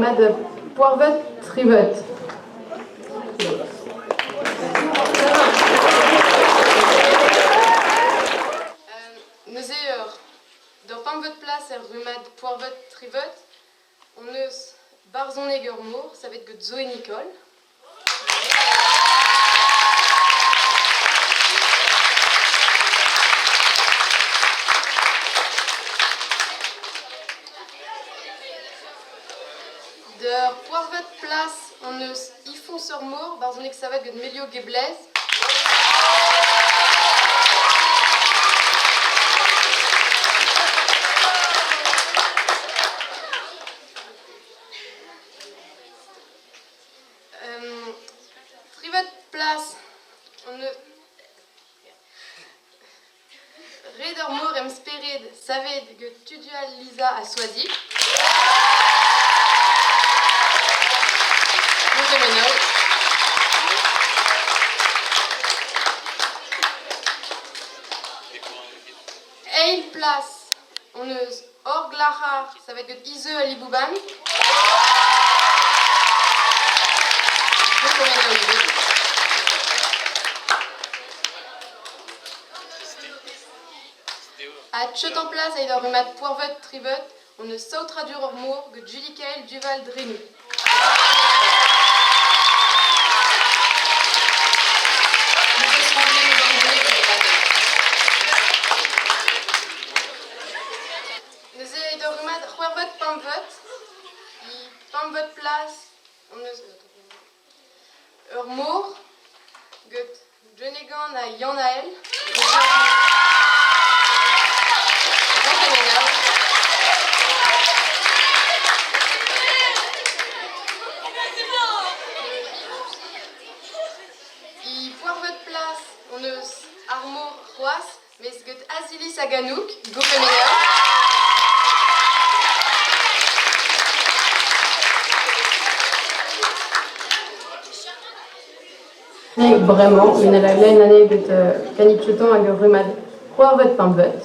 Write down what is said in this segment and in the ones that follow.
Rumad Poirvet Trivet. Dans Pamvet Place Rumad Poirvet Trivet, on eus Barzon Egermour, ça va être que Zoé Nicole. De Poirvet Place, on eus Yfon Sormour, Barzon Ek ça va être que Melio Geblaise. Trivet Place, on ne Redormour em Spered, savait que Tudual Lisa à Soisy. Eil Place, on ne Orglahar, ça va être que Iseu à Libouban. À Chetan Place, il y a Rumad Poirvet Trivet, on ne sautra du Ormour que Julie Kael Duval Drenu. Nous avons de Rumad Poirvet Pamvet, Pamvet Place, on ne Ormour, que Jonegan à Yanael. On eus Armour Roas, mais ce que Azilis Aganouk, Gouremena. Vraiment, il y a une année que Canicheton a Rumad Poirvet Pamvet,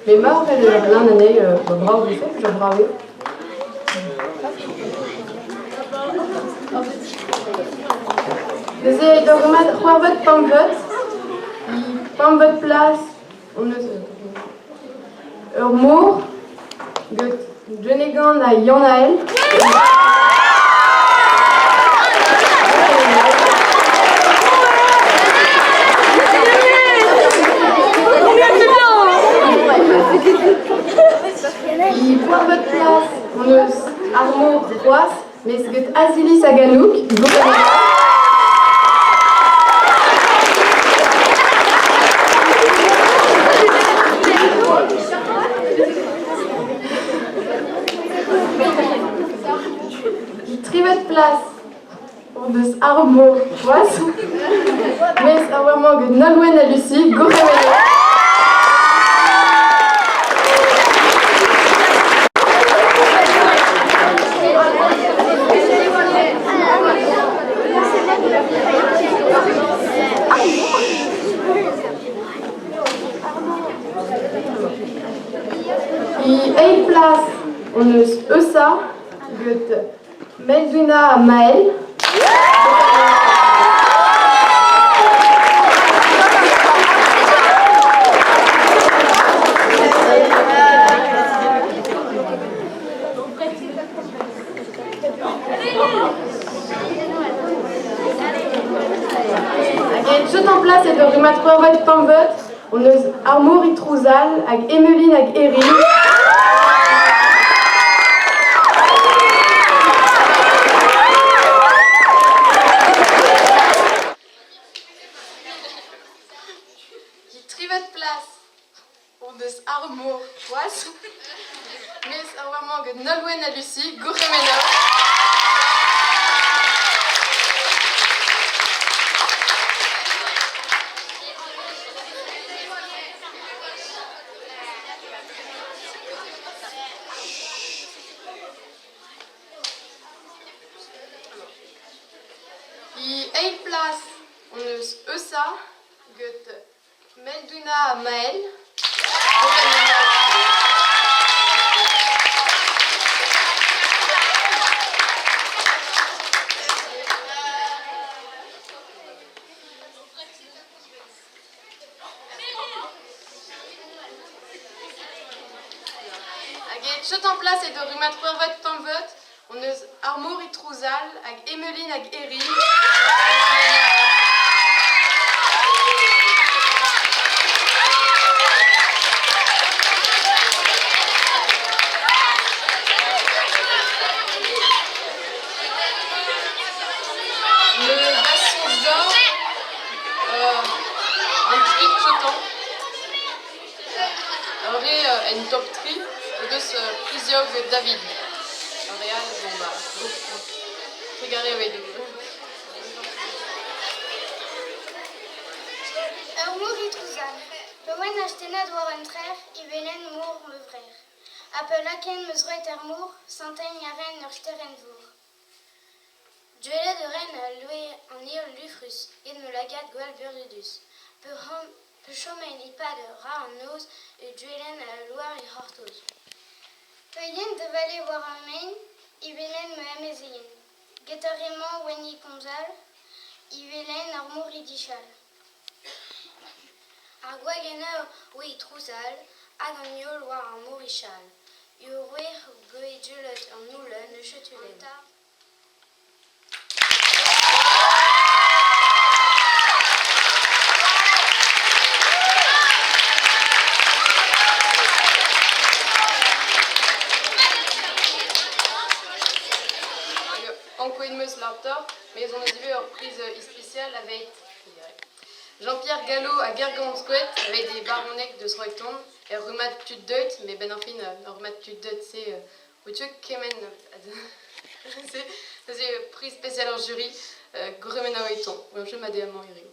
mais mort elle a une année bravo du fait, je bravo. Nous avons de Rumad Poirvet Pamvet, Pamvet Place, on eus Urmour, que Jonegan à Yanael. Poirvet Place, on eus Armour Roas, mais ce que Azilis Aganouk, Trivet Place, on eus Armour Roas, mais c'est vraiment que Nolwenn à Lucie, Gouremena. Eil Place, on eus Eusa, que Melduna à Maël. En place et de Rumad Poirvet Pamvet, on eus Armour Itrouzal, avec Emeline, avec Erin. Trivet Place, on eus Armour Roas, mais c'est vraiment que Nolwenn à Lucie, Gouremena. Eil Place, on eus Eusa, que Melduna à Maël. chute en place et de rumat poirvet tamvet, on eus armour et trouzal, hag Emeline hag Eri. Le basson d'or, un petit chutant. Alors, une top 3, et deux plusieurs David. Real, bon bah, regardez avec nous. Mour i trouzal. Loen astenad war un trer, I velen mour me vrer. Apelaken meus roet ar mour, santen yaren ur steren vour. Duelet de ren loe an eol lufrus, ed me lagat gwal burdudus. Pe chomen I pad ra an noz, e duelen loar I hortoz. Peyen de vale war an main, I velen me amezeien. Getareman wen I konzal, I velen ar mour I dichal. Ar gwagena oe I trouzal, hag an eol war ar mour I chal. Ur wer goe dulet an noulen ne chetulen. Anko in meus laptop, mais on a vu une reprise spéciale avec Jean-Pierre Gallo à Gergansquet avec des baronnets de Sroiton et Rumat Tuddeut, mais ben enfin, Rumat Tuddeut c'est Outchuk Kemen. C'est prix spécial en jury, Grumena Oiton, je m'adé à mon Iri.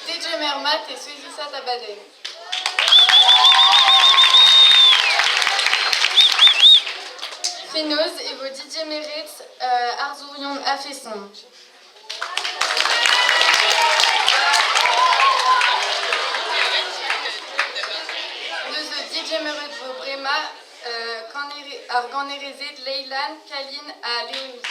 DJ Mermat et Suizissa Tabaden. Fénoz et vos DJ Merit Arzourion Afesson. Deux DJ Merit vos Brema Argan Érésé de Leylan, Kaline à Léonie.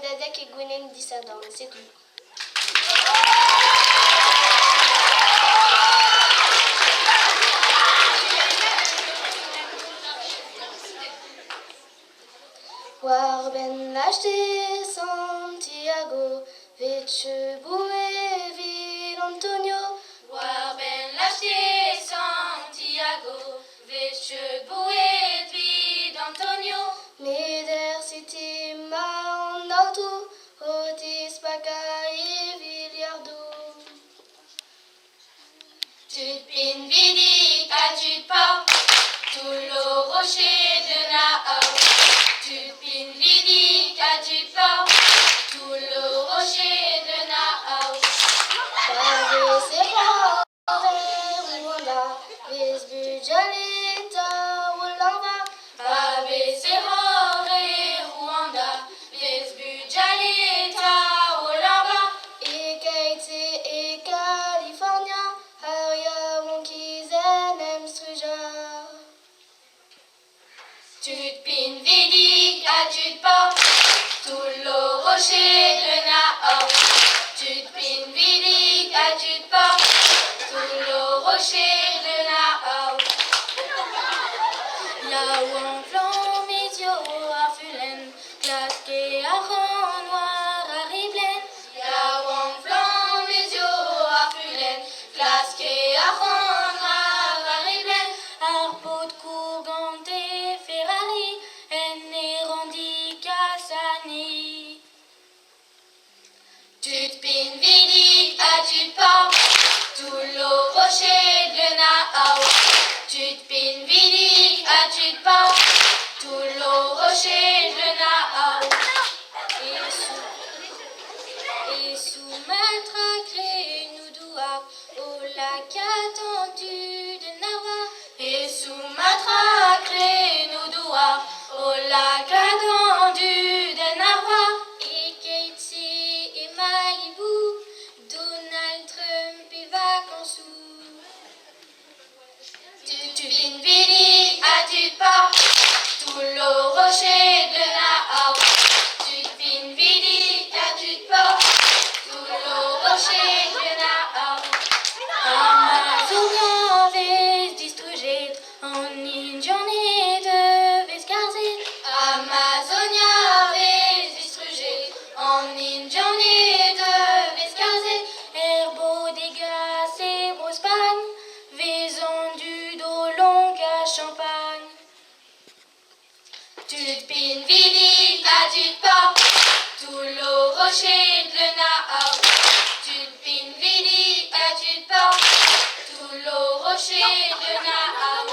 Dadek et Gwenen dissadant, c'est tout. War ben acheté Santiago, Viche boué vid Antonio. War ben l'acheté Santiago, Viche boué vid Antonio. Meder city ma en auto, Otis Paca et Villardo. Tut pin vidi tu pas, tout le rocher de Nahau. Tut pin vidi tu pas, tout le rocher de Nahau. Pave se Rwanda, vis bujalita Wolava. Pave serore Rwanda, Vesbu Jaleta Olava. Et Katie et California, Aria Monkeys and Struja. Tut pin vidi tu pas, tout le rocher de Nahau. Tut pin vidi tu pas, tout le rocher de Nahau. Là où en flanc mes yeux affulen, clasqué à rang noir à Riblen. Là où en flanc mes yeux affulen, clasqué à rang noir à Riblen. Arpo de Courgante et Ferrari, en rendi Cassani. Tut pin vidi tu pas, tout le rocher de Nahau. Tut pin vidi tu pas, tout le rocher de Nahau. Et sous ma tracrée nous doit au lac attendu de Narva. Et sous ma tracrée nous doit au lac attendu de Narva. Et Katie et Malibu, Donald Trump et vacances. Tut pin vidi tu pas, tout le rocher de Nahau. Tut pin vidi tu pas, tout le rocher de Nahau. Amazonia ves distruget, en Indiane de ves carzet. Amazonia ves distruget, en Indiane de ves carzet. Herbo dégas et Brospagne, vaison du Dolonc à Champagne. Tut pin vidi tu pas, tout le rocher de Nahau. Tut pin vidi tu pas, tout le rocher de Nahau.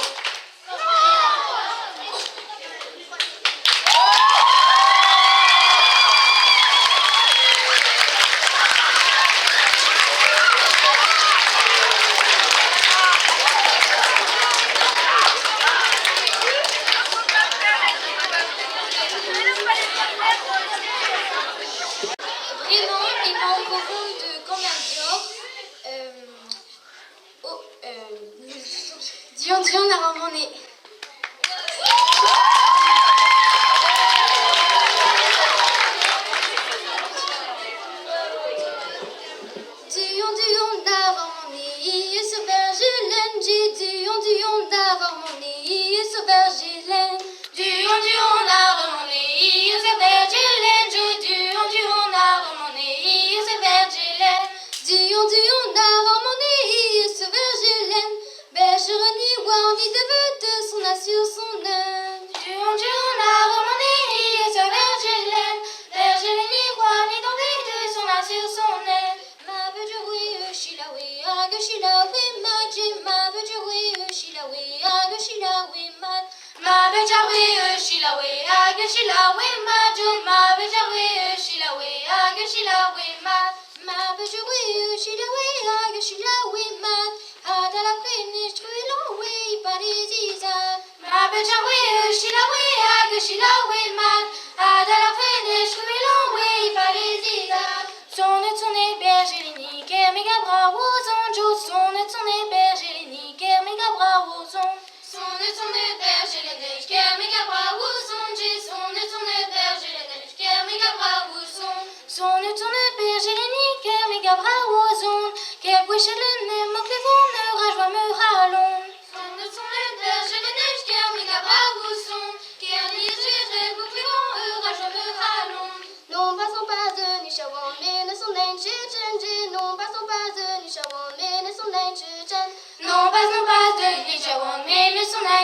Vraiment, et pas au courant de Commerdior, Dion Dion a ramené. Dion Dion a ramené, ce bergelen, j'ai Dion Dion a ramené, ce bergelen. Dion Dion a remonté, c'est Vergelen. Dion Dion a remonté, c'est Vergelen. Dion Dion a ramené, ce bergelen, bergeroni warni de veute, son assure son âme. Dion Dion a remonté, c'est Vergelen. Vergelen miroir ni tombé de son âme sur son aile. Ma veut jouer, Shilawe, ag Shilawe, ma ma veut jouer, Shilawe, ag Shilawe, ma. Ma bejawe shilawe ag shilawe ma jo ma bejawe shilawe ag shilawe ma. Ma veut jouer, Shilawe, ag Shilawe, ma. Ada la pene, struilowe, parisisa. Ma bejawe shilawe ag shilawe ma. Ada la fene shkuilowe parisisa. Son et bergelini ker méga bras aux jo. Son et bergelini ker méga bras aux Son bergelene, ker méga bras où son j'ai, son bergelene, ker méga bras où son. Son bergelini ker méga bras aux ker bouchelene moque les vents ne rajoie me rallon. Son bergelene, ker méga bras où son. Ker lire, bouclé,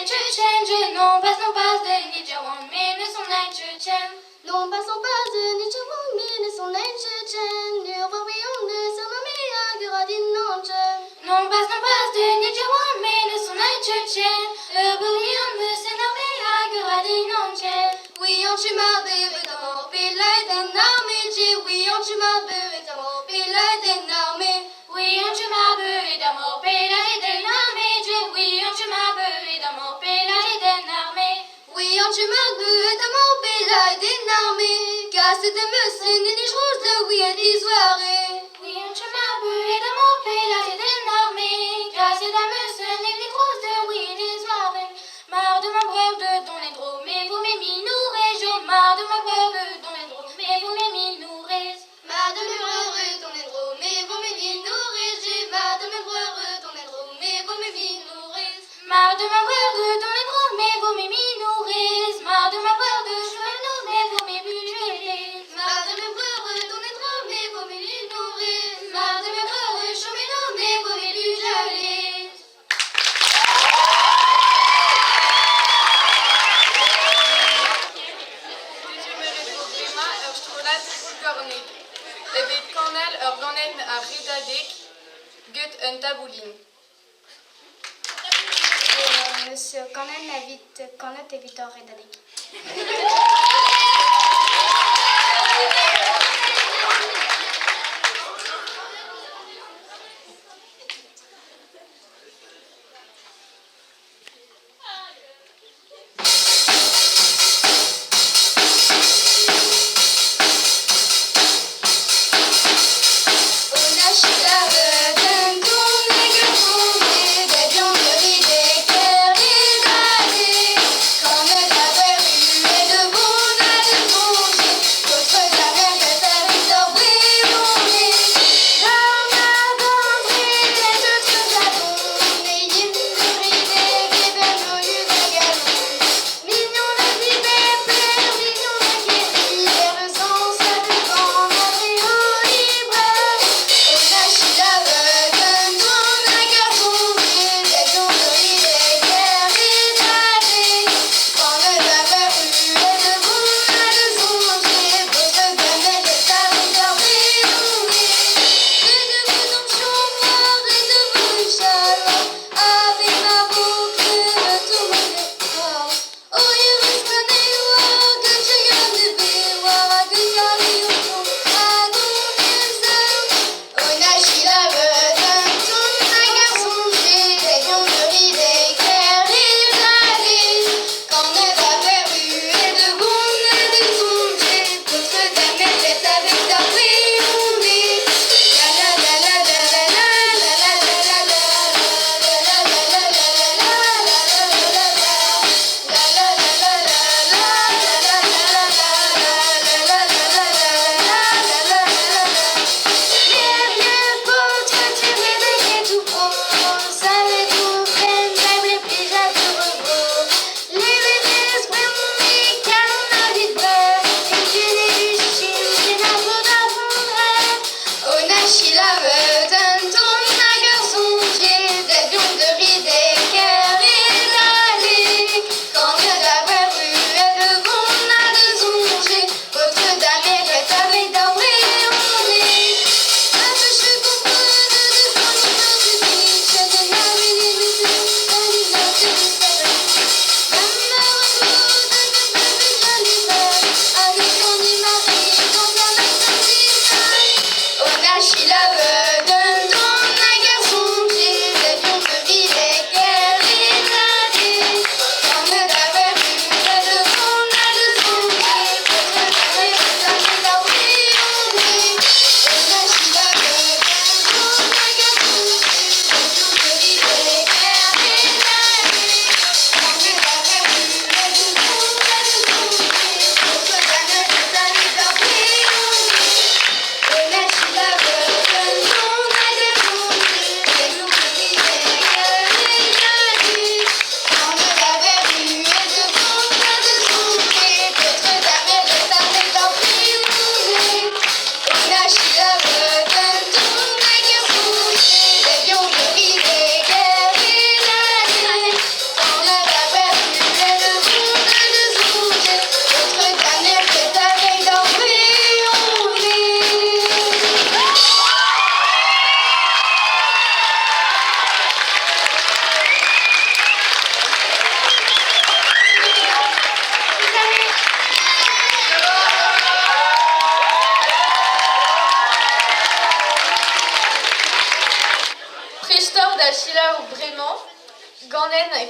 nitrogen. Non passe de nitrogen, mais ne son nitrogen. Non passons pas de nitrogen, mais ne son nitrogen. Urvarion de Sanami Agradinangen. Non passe de nitrogen, mais ne son nitrogen. Urvarion de Sanami Agradinangen. Oui, on tue ma bébé d'abord, Bilay den armée. Oui, on tue ma bébé d'abord, Bilay den armée. Oui, on tue ma beuh d'amour, pélage d'un armée. Oui, on tue ma beuh d'amour, pélage d'un armée. Oui, on tue ma bébé d'abord, Bilay den armée. Casse de monsieur, nid rouge de oui et des soirées. Oui, on tue ma beuh d'amour, pélage d'un armée. Grâce à monsieur, les grosses de oui et des soirées. Marre de ma brève de don les drôles, mais vous m'aimez nourrir. Je marre de ma brève de don les drôles, mais vous m'aimez nourrir. Marre de me brûler ton héros, mais vous m'aimez nourrir. J'ai marre de me brûler ton héros, mais vous m'aimez nourrir. Marre de ma brève de don les drôles, mais vous m'aimez nourrir. Marre de ma brève de cheval, mais vous m'aimez juger. Marre de me brûler ton héros, mais vous m'aimez nourrir. Marre de me brûler chemin, mais vous m'aimez geler. Er weet kanel organen a redadek, gut un taboulin. Monsieur Canel n'invite Canette et Victor Redadik. Comme la rue est debout.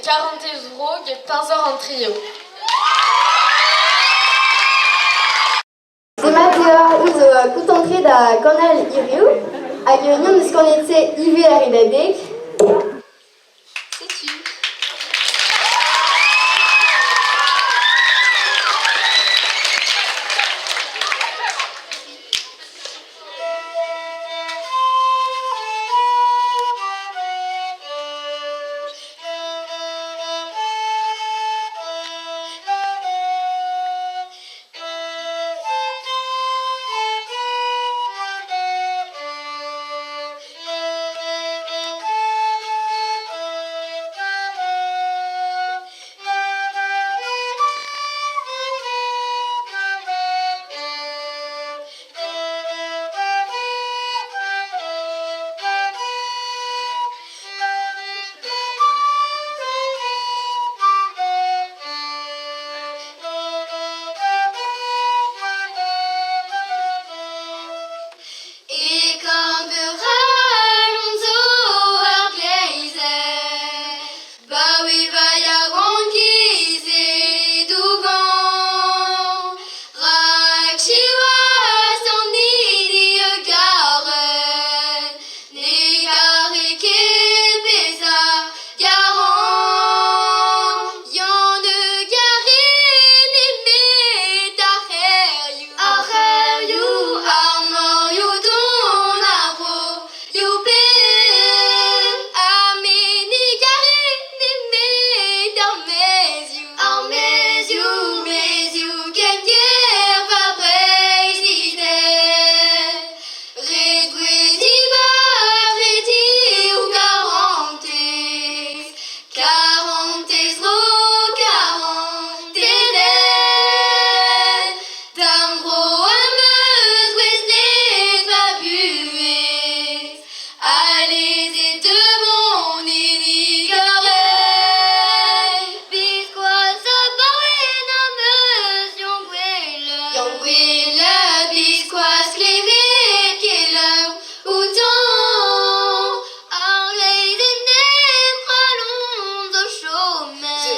40 euros et pinzor en trio. Zematea uz koutantre da kanal iriu, hag n'on eus kanetse ive ar edadek.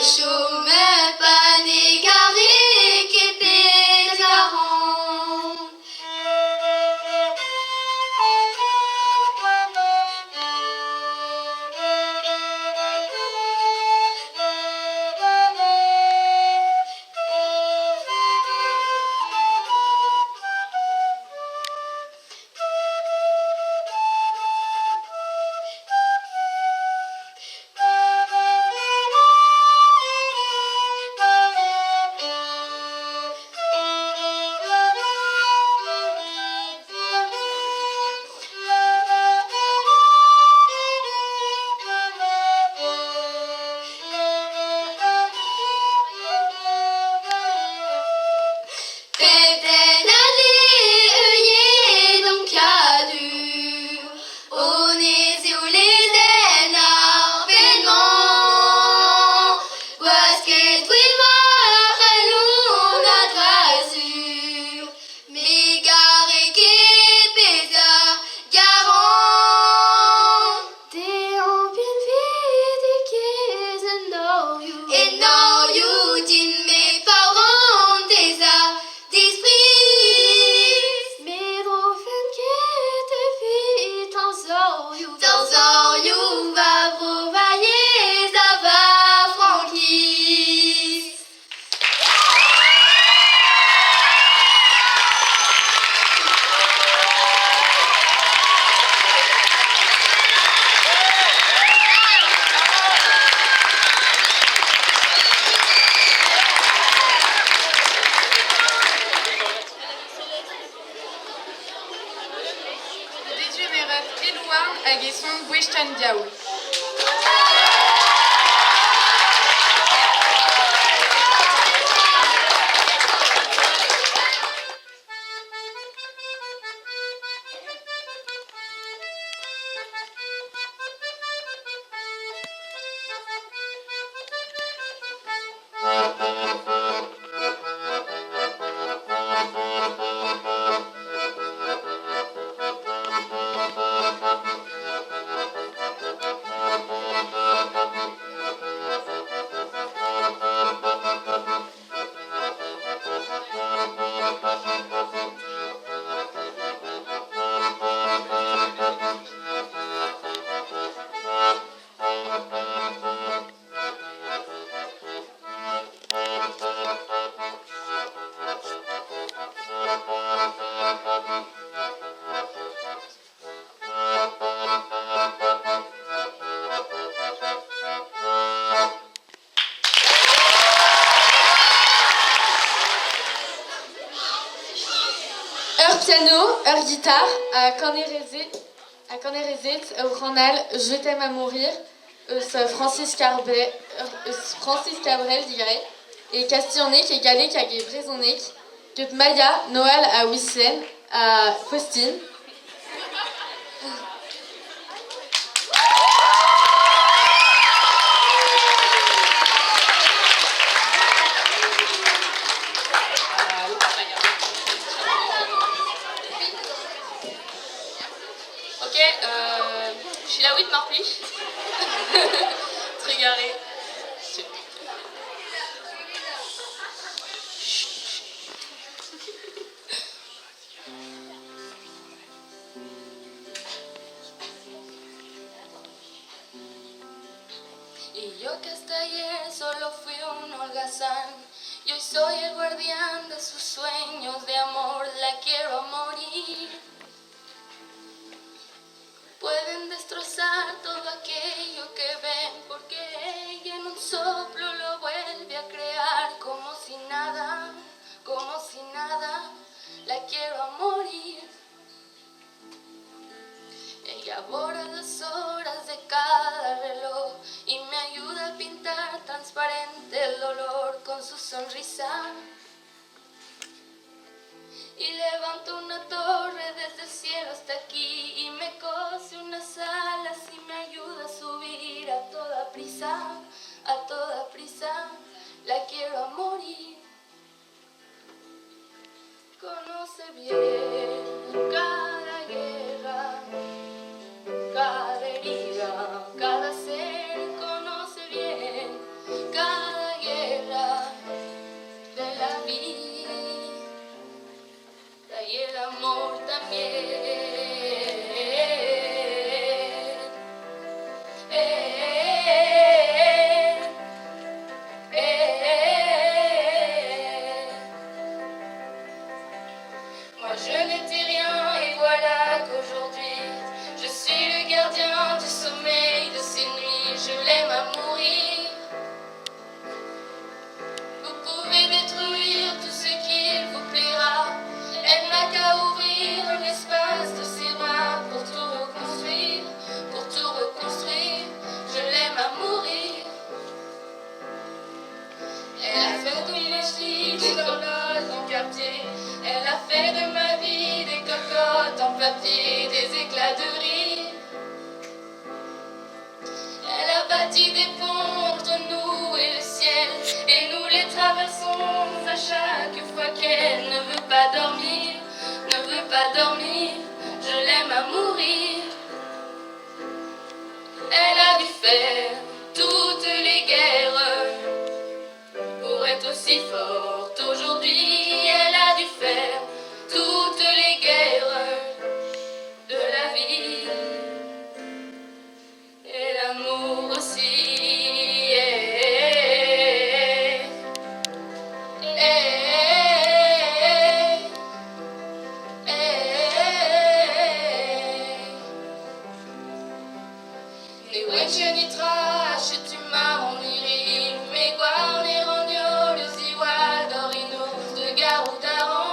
C'est-tu? Agesson Bouechan Diaoul. piano, air guitare, à Cornerezit, au Ronal, Je t'aime à mourir, Francis Cabrel, dirait, et Castionnek et Galek à Brezonnek, que Maya, Noël à Wisslen, à Faustine. Ok, je suis la Whit Marplich. Très garée. Y yo que hasta ayer solo fui un holgazán, y hoy soy el guardián de sus sueños de amor, la quiero morir. Pueden destrozar todo aquello que ven, porque ella en un soplo lo vuelve a crear, como si nada, la quiero a morir. Ella borra las horas de cada reloj y me ayuda a pintar transparente el dolor con su sonrisa. Y levanto una torre desde el cielo hasta aquí y me cose unas alas y me ayuda a subir a toda prisa, la quiero a morir. Conoce bien cada guerra, cada herida, cada ser, conoce bien cada guerra de la vida. Y el amor también. Moi je n'étais rien et voilà qu'aujourd'hui je suis le gardien du sommeil de ces nuits. Je l'aime à mourir. Vous pouvez détruire tout ce qu'il vous plaira. Elle n'a qu'à ouvrir l'espace de ses bras pour tout reconstruire, je l'aime à mourir. Elle a fait de l'énergie des colonnes en quartier, elle a fait de ma vie des cocottes en papier, des éclats de rire. Elle a bâti des ponts entre nous et le ciel, et nous les traversons à chaque fois qu'elle ne veut pas dormir, je l'aime à mourir. Elle a dû faire toutes les guerres pour être aussi forte aujourd'hui. Elle a dû faire toutes les guerres de la vie. Et l'amour aussi. Je n'y trache, tu m'as ennuyé, mais guarne et rognolus, igual dorinos, de garudaron.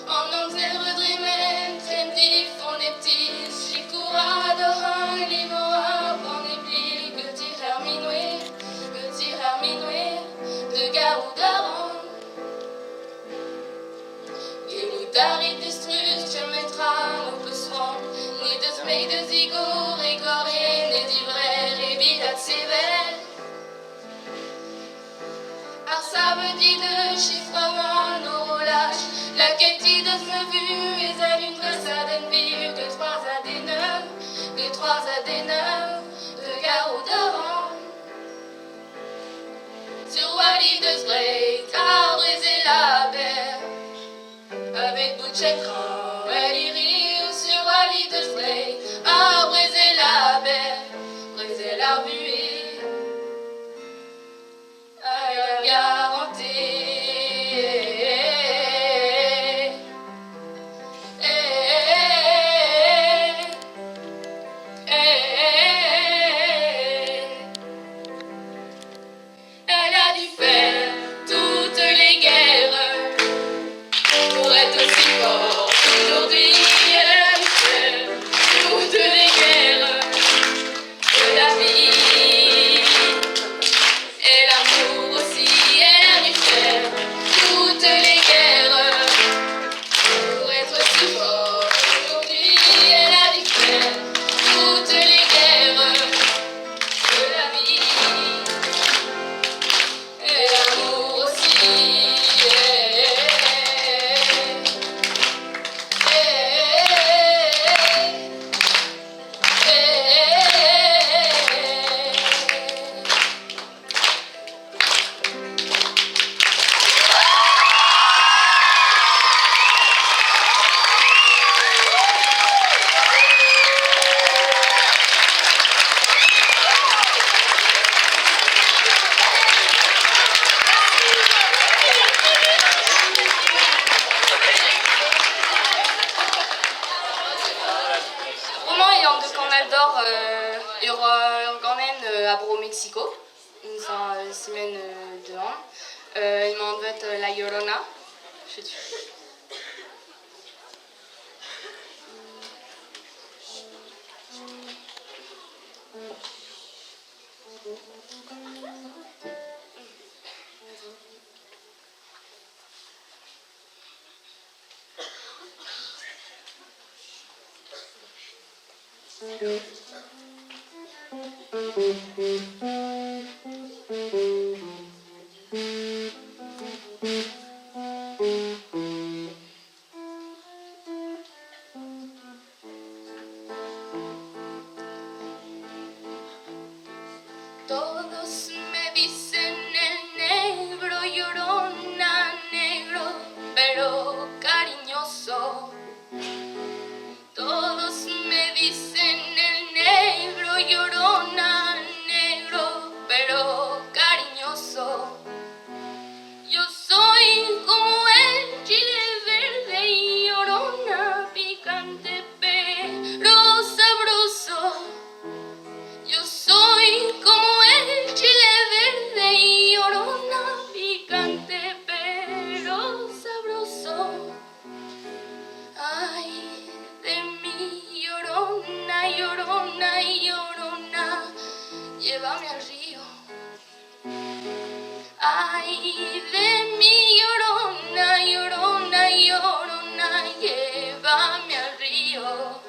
En anzer drimen, tendi font des petits, chikura de han, limoa, bon ébli, que tirer minoué, de garudaron. Gelutari destrus, je mettrai au pesron, ni de smeg de zigour, et gorien, et d'ivraire, et bidat sévère. Ça veut dire de chiffrement, nos relâches, la quête de me vue, et à l'une de sa denville, de 3 à des 9, de garou d'avant. Sur Wally de Sbreit, à briser la berre, avec bout de chèqueran, elle y rit, sur Wally de Sbreit, à briser la berre, briser la buée. Elle a dû faire toutes les guerres à Bro Mexico, une semaine dehors. Il m'en fait La Llorona. Je sais. Todos me dicen el negro, llorona, negro, pero cariñoso. Todos me dicen el negro, llorona, negro, pero cariñoso. Yo soy como el chile verde y llorona, picante pero sabroso. Yo soy como el chile verde y llorona, picante pero sabroso. Ay, de mi llorona, llorona, llorona, llévame al río. Ay, de mi llorona, llorona, llorona, llévame al río.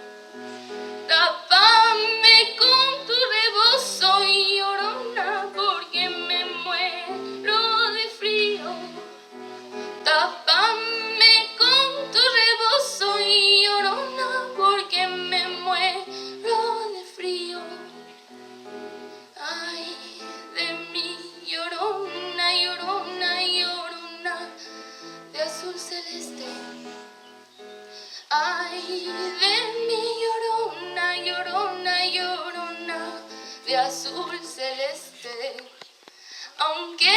Tápame con tu rebozo, llorona, porque me muero de frío. Tápame con tu rebozo, llorona, porque me muero de frío. Ay, de mi llorona, llorona, llorona, de azul celeste. Ay, de mi llorona, llorona, llorona, de azul celeste. Aunque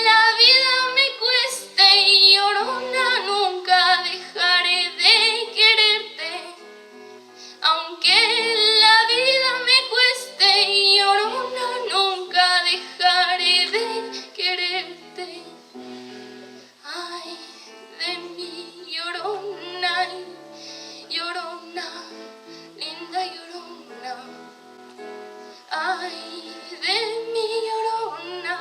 la vida me cueste, llorona, nunca dejaré de quererte. Aunque la vida me cueste, llorona, nunca dejaré de quererte. Ay, de mi llorona, llorona, linda llorona. Ay, de mi llorona,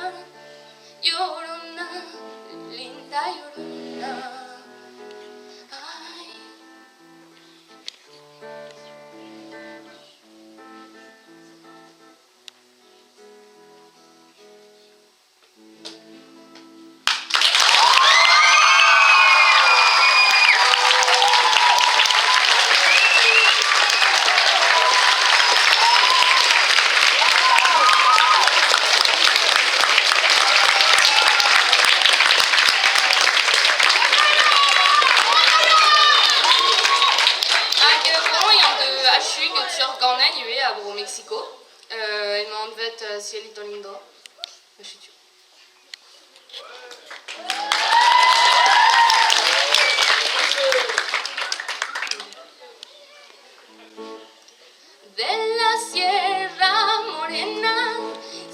llorona, linda llorona. Ay. À Bro Mexico. Il m'en fait Cielito Lindo. Je suis sûre. De la Sierra Morena,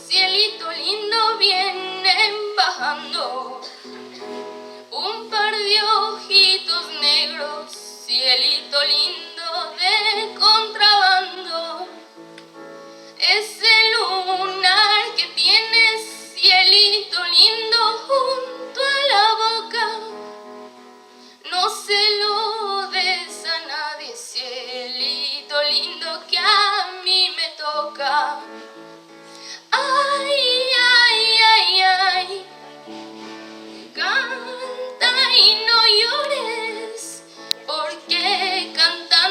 cielito lindo, vienen bajando un par de ojitos negros, cielito lindo de contrabando. Ese lunar que tienes, cielito lindo, junto a la boca, no se lo des a nadie, cielito lindo, que a mí me toca. Ay, ay, ay, ay, canta y no llores, porque canta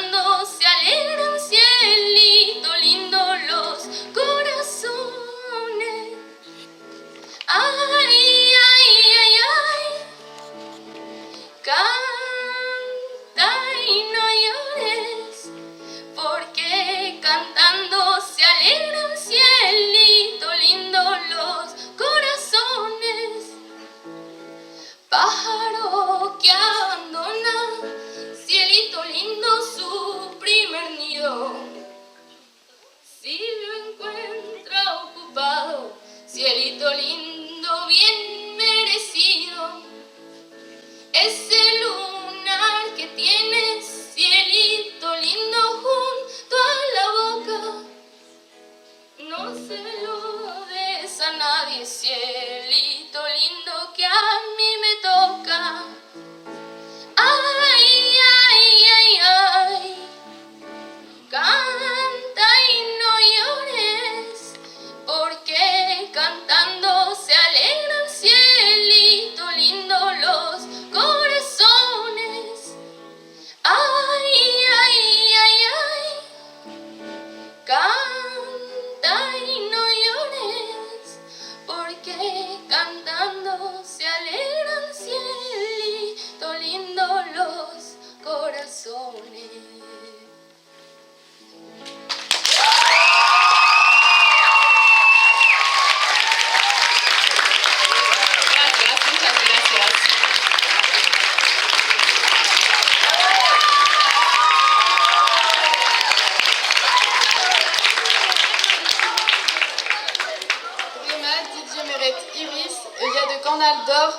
Canal d'Or,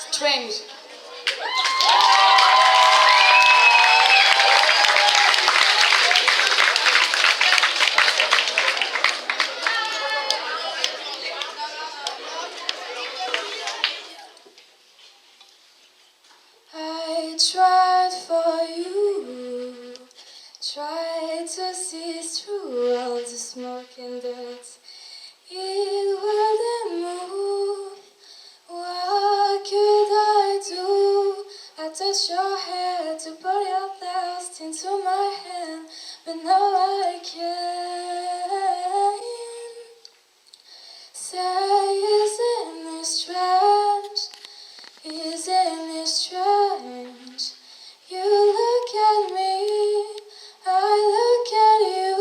Strange. I tried for you, tried to see through all the smoke and dirt. It wouldn't move. What could I do? I touched your head to put your dust into my hand, but now I can't. Say, isn't it strange? Isn't it strange? You look at me, I look at you,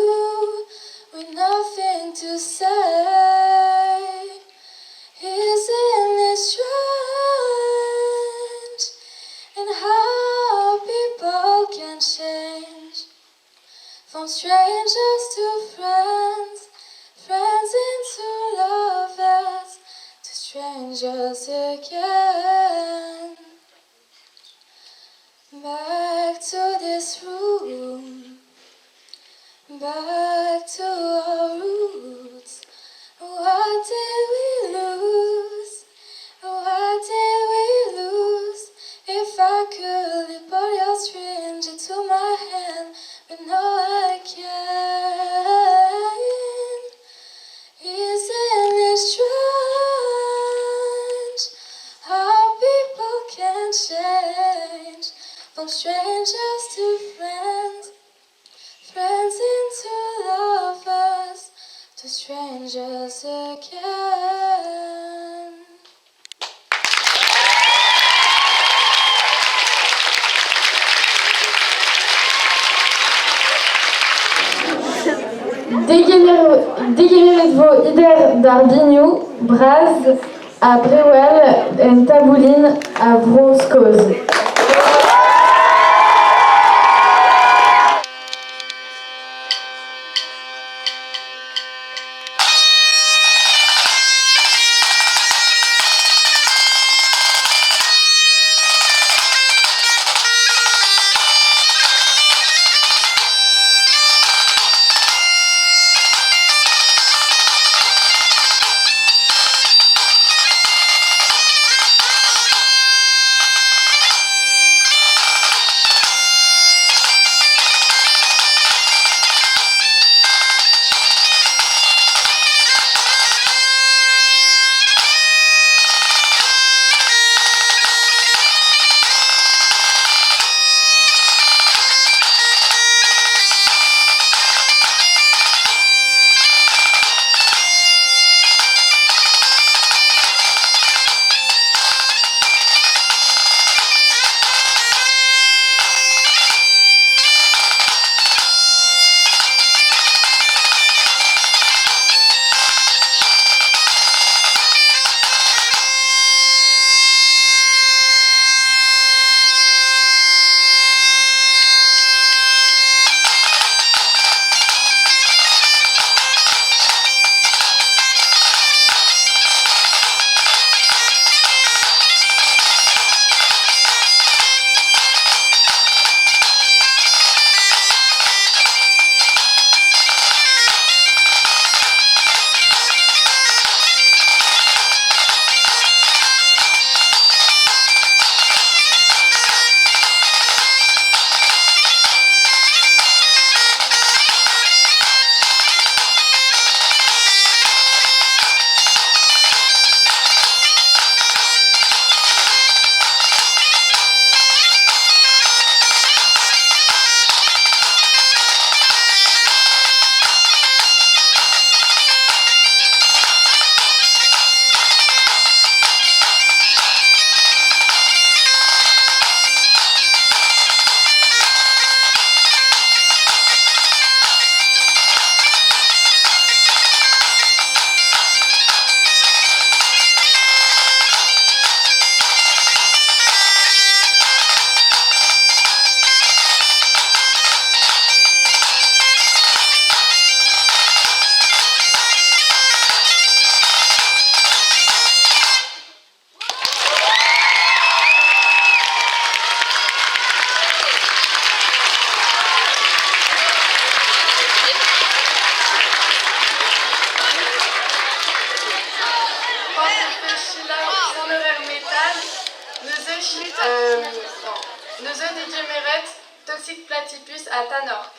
with nothing to say. Isn't it strange? And how people can change from strangers to friends, friends into lovers, to strangers again. Back to this room, back to our roots. What did we lose? What did we lose? If I could put your strings into my hand, but no I can't. Isn't it strange how people can change from strangers to friends, friends into lovers, to strangers again. Déguérirez-vous Ider d'Arbignou, Braz à Breuel et Tabouline à Vroskoz. Neuze Didier Toxic Platypus à Tanor.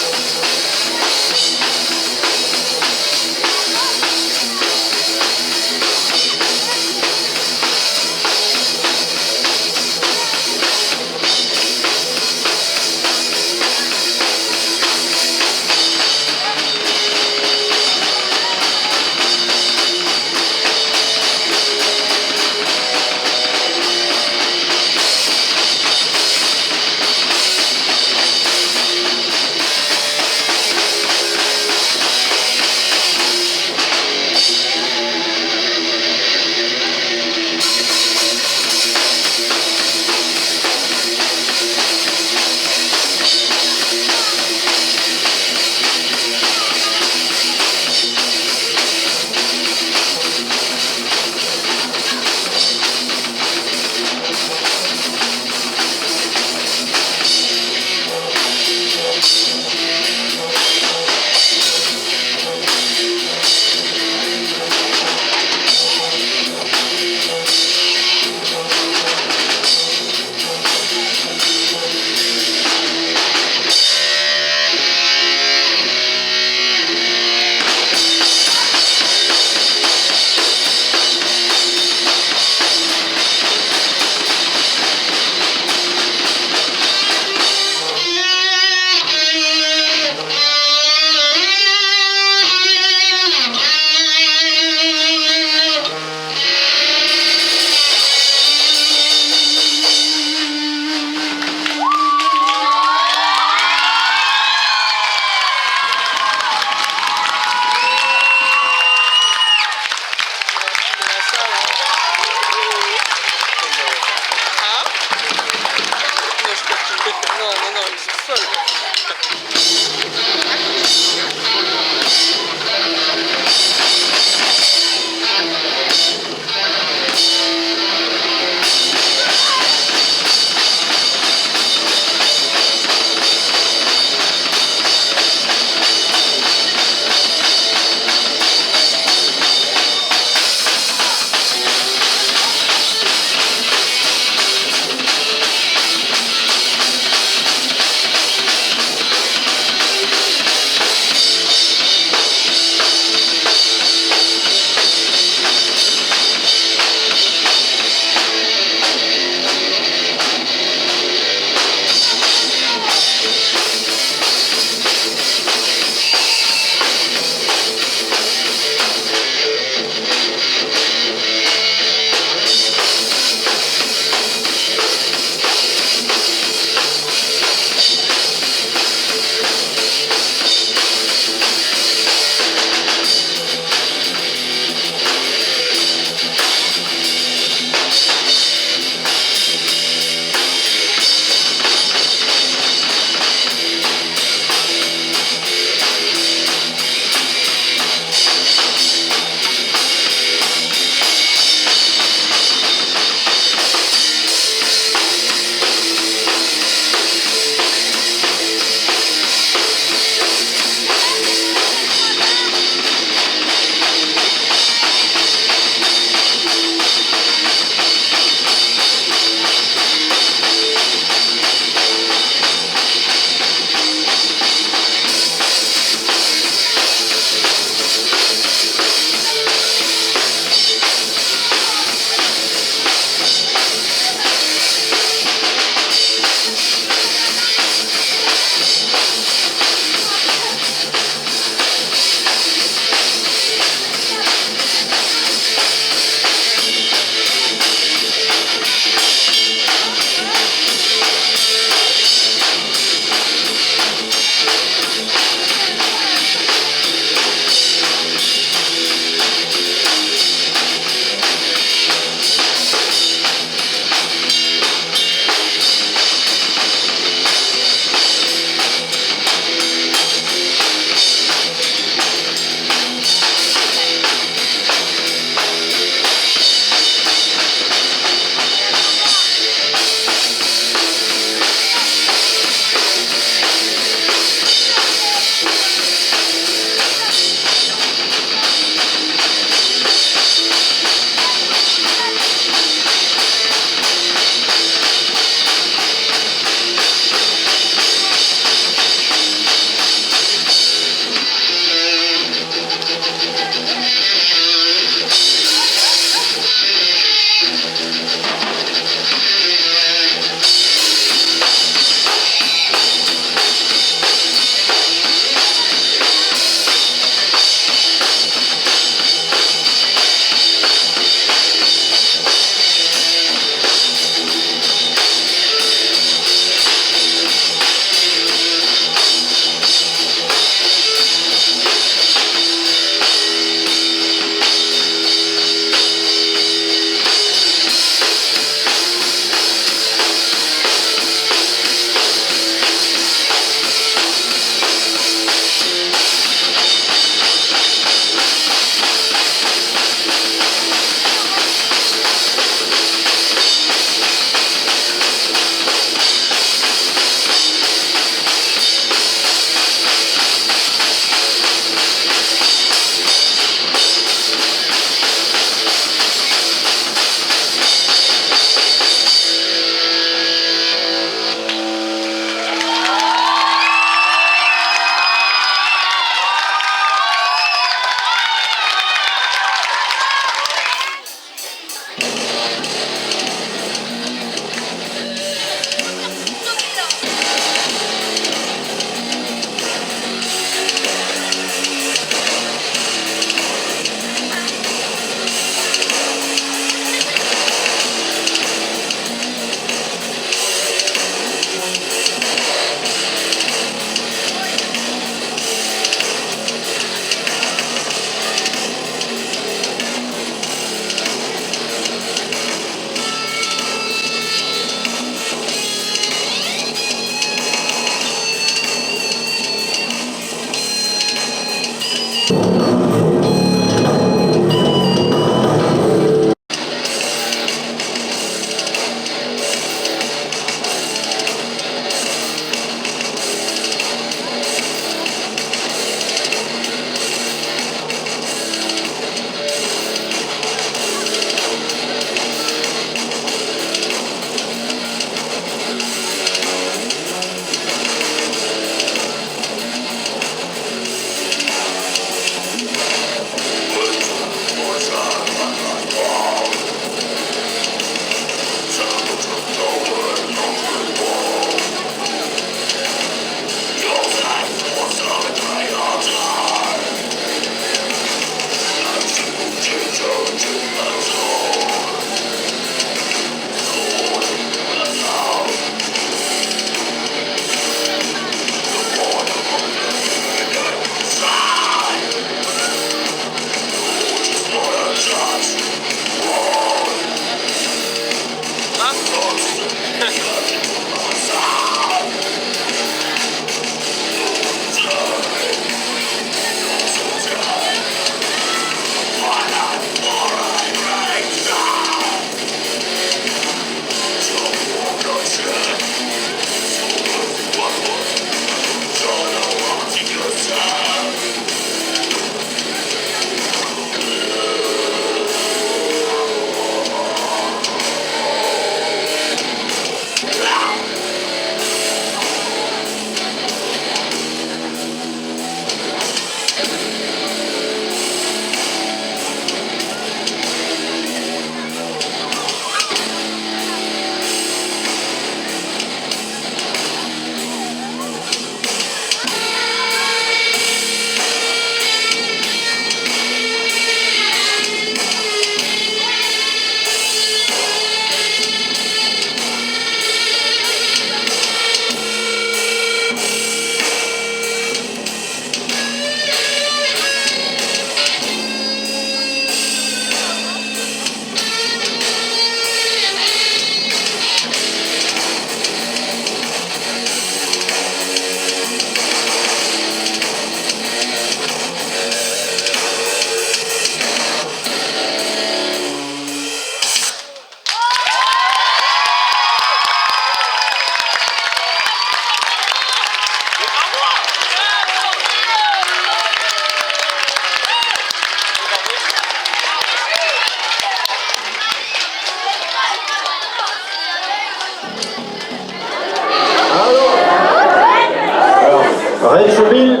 Red Chemil,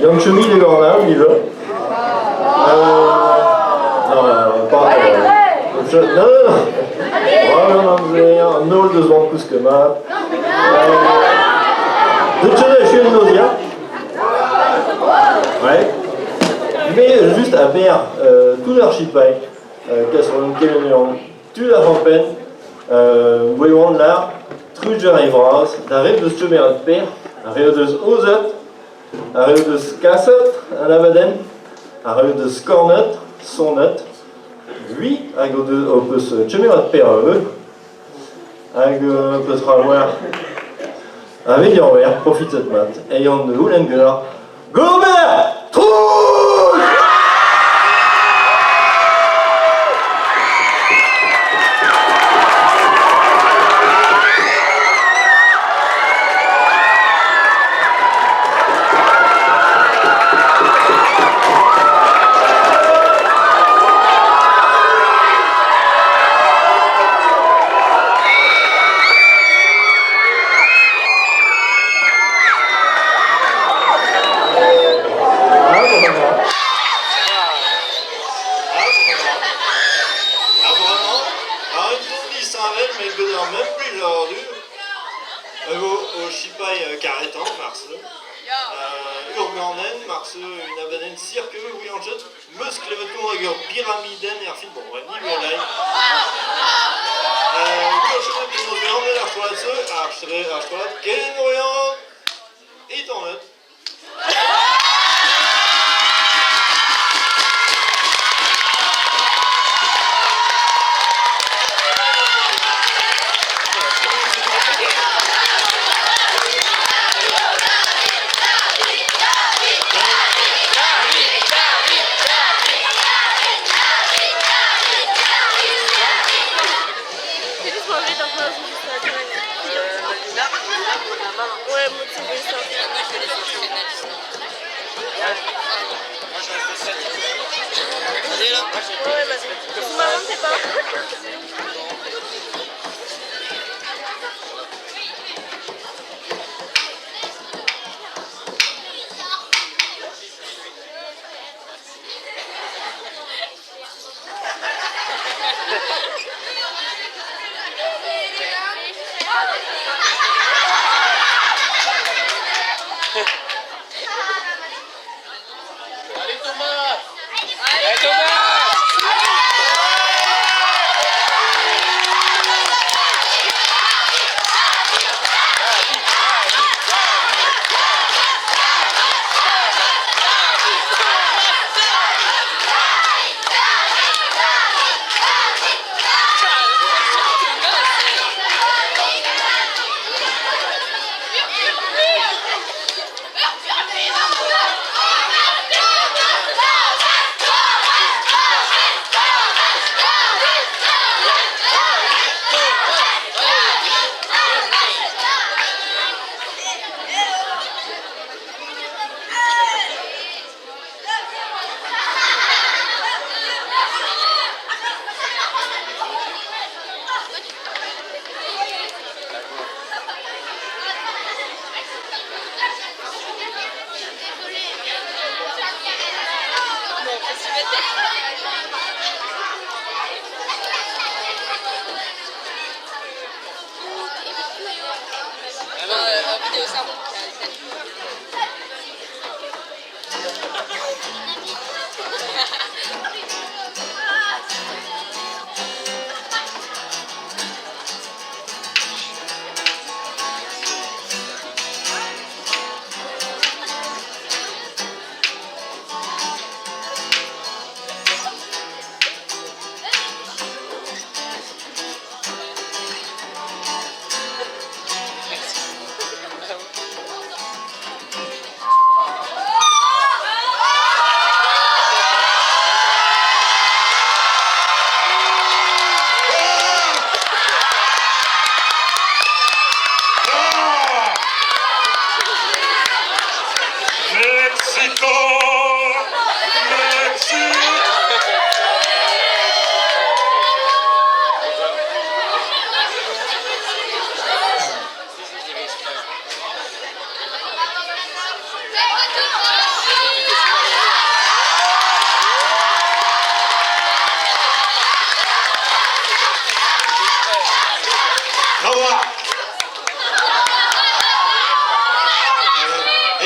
Young Chemil et Gornal, il veut. Non, pas. Non. Voilà, man säger, noll de sånt kuskema. De tjänar 20 nosia. Ouais. Mais juste à faire tout l'archipel, casserole, camion, tout la rampen, voyons là, truger et bras, d'arrive de se chemer à père, arrive de ozet, arrive de casset, à la baden, arrive de scornet, son net, lui, avec on peut se chemer à père, avec peut se ralloir, avec l'envers, profite cette mat, ayant de Houlenguer, Gobert! Trouille!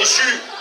Échu.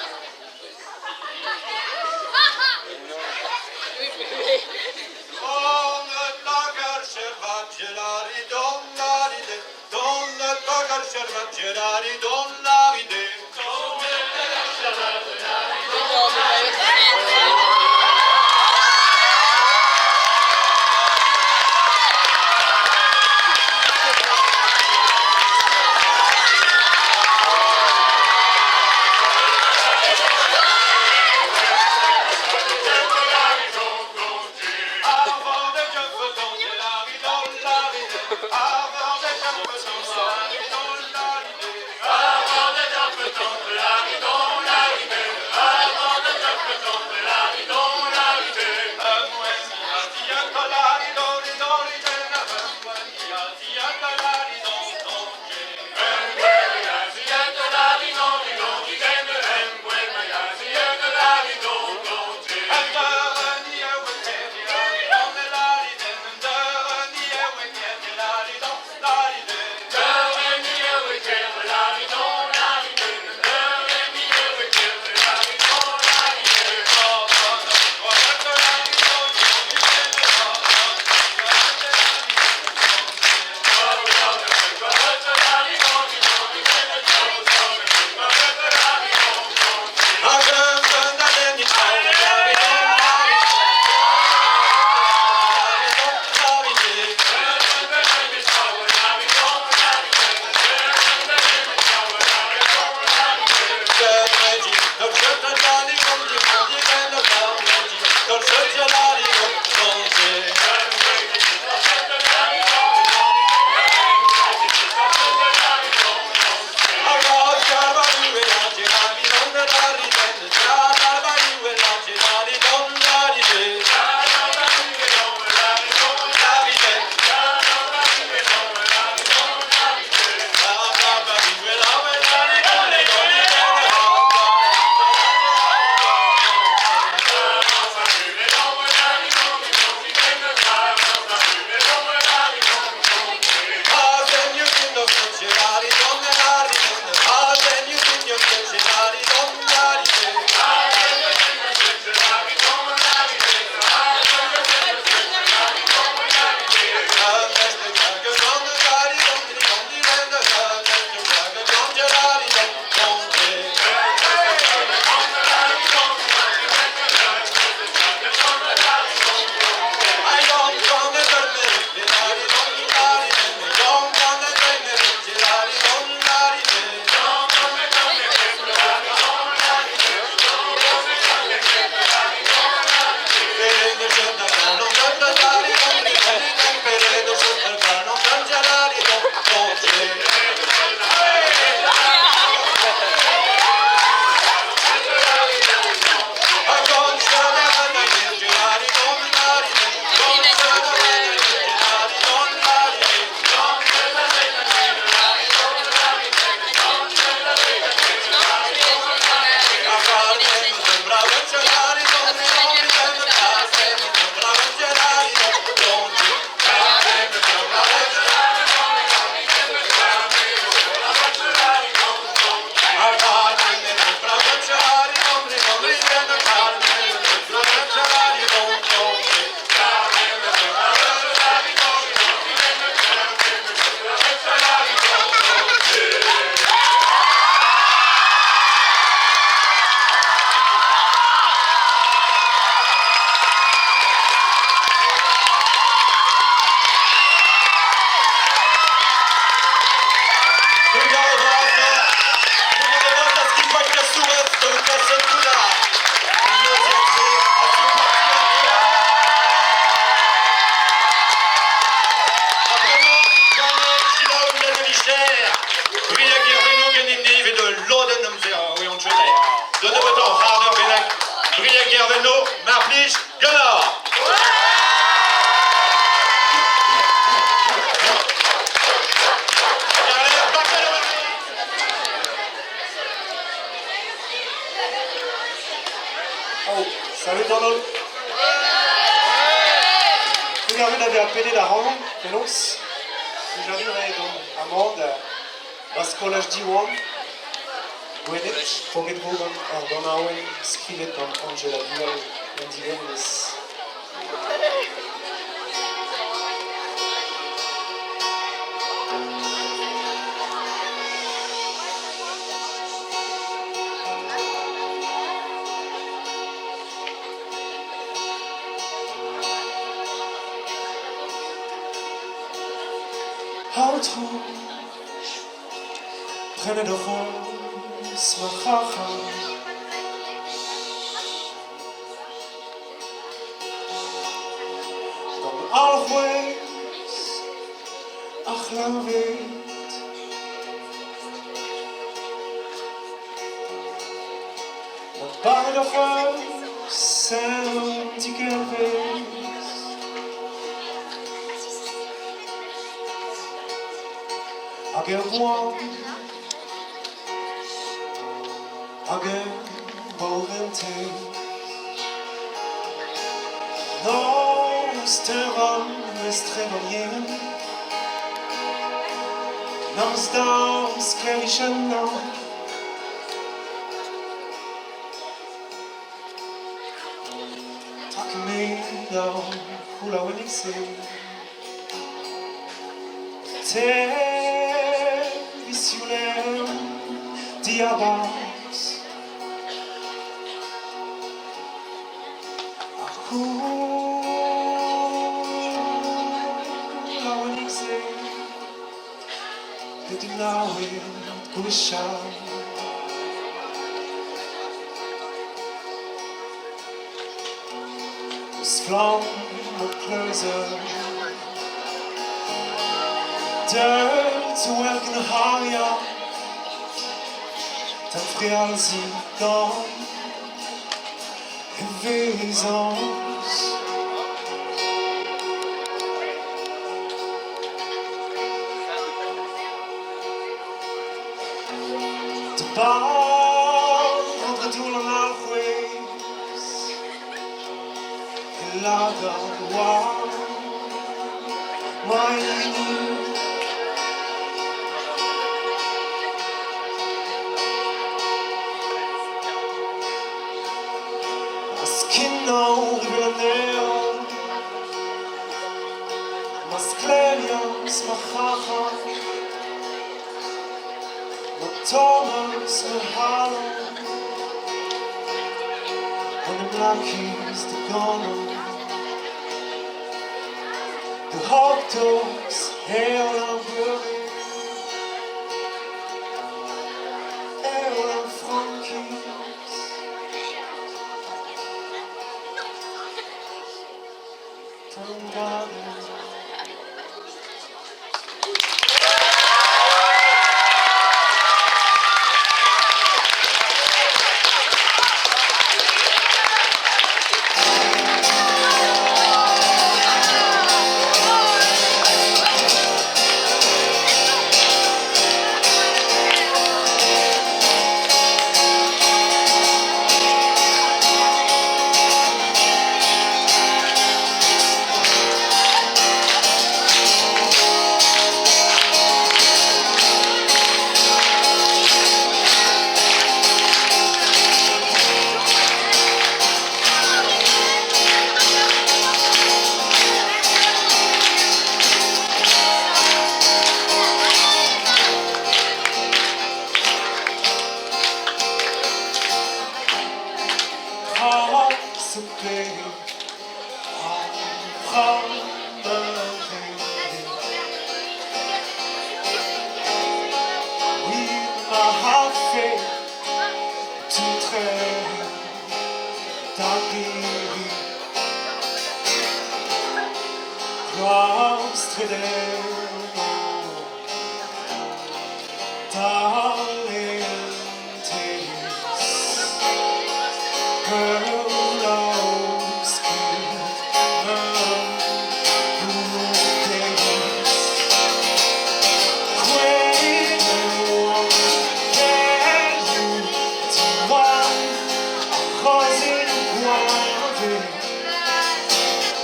Salut Donald. Regardez da vi pede da hon, pelos. Regardez donc amende. Parce qu'on l'a dit one. Gwennet, Pocket Woman, Don Owen, Skrivet nam Angela Duval, Andy Ellis. Auto, brenne doch aus, Machacha. Dan always, ach lang weet. Maar bang doch aus, en die weet. I get one, I get bold and take. No, estrevanien. Namens dans klerischen Naam. Tak me dan, hula when ik zie. Visionaire diabas la when ik zie dat ik nou weer kusha dus vlam op kleuzen til hvilken har jeg den frelse dom visons. De baan van de doelen alwees in lager warm my no rivelaneo Masklerians Machacha Thomas Mahalo and the Blackies the Gono the hot dogs hail and Willie hail and Frankie.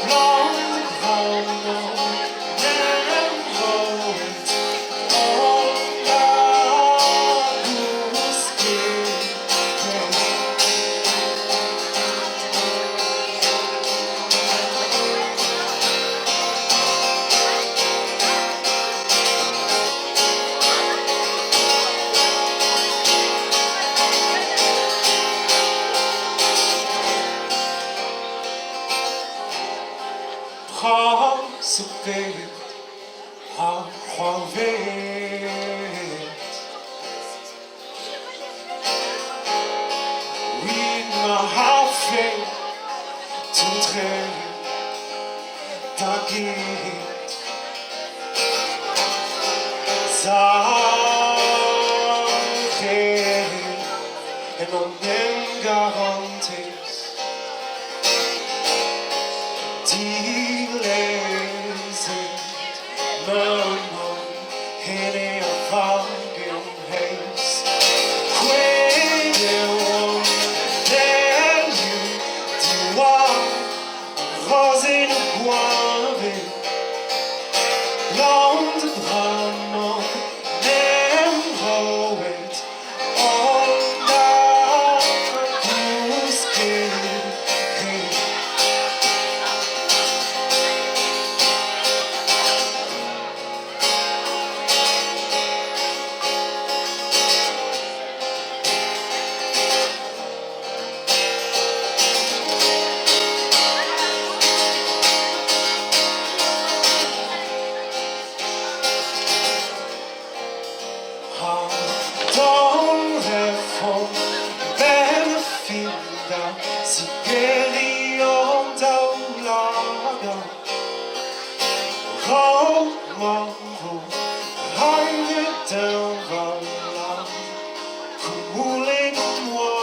Long, with my heart filled to tread the gate. Zache and on them garanties delays murmur in a vague haste. Rosé le bois, l'onde vraiment même poète, on a bousqué. Dans le fond, belle finda, Siberian daulaga, Romango, Heine d'un vala, coulé de moi.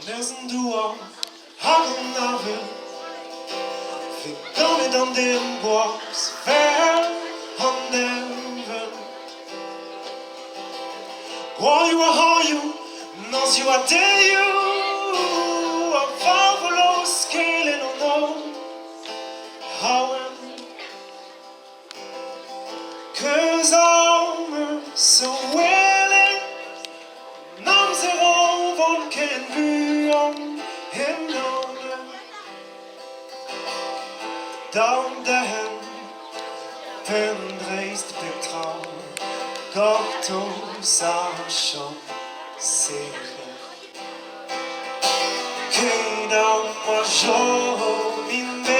Näsen du haben Navel, Finger an dem Box, wer an dem Welt. Why are you, nos you are there you, a favolo scale no no, how cause I'm so willing, nam zero volken byen himlen, down den pendreist betraum, gorto sachon secret, que dans moi j'en in me.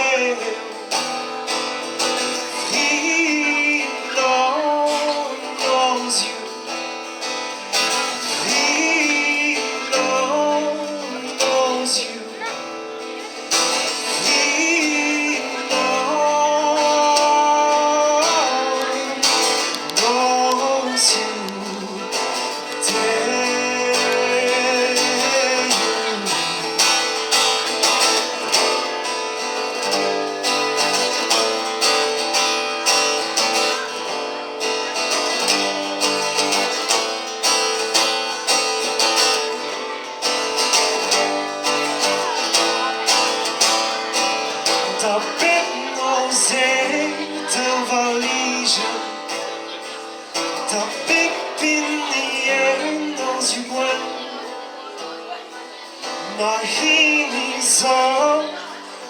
Maar hier is al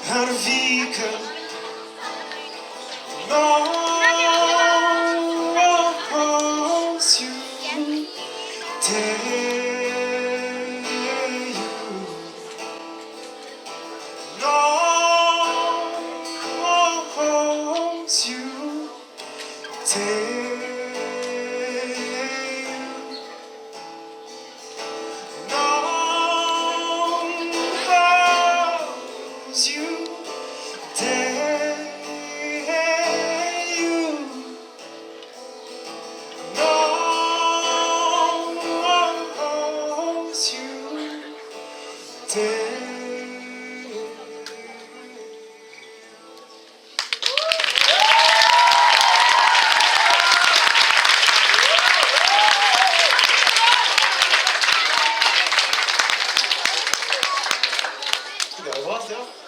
haar wieken. Als you dare you. Als you dare. You Master.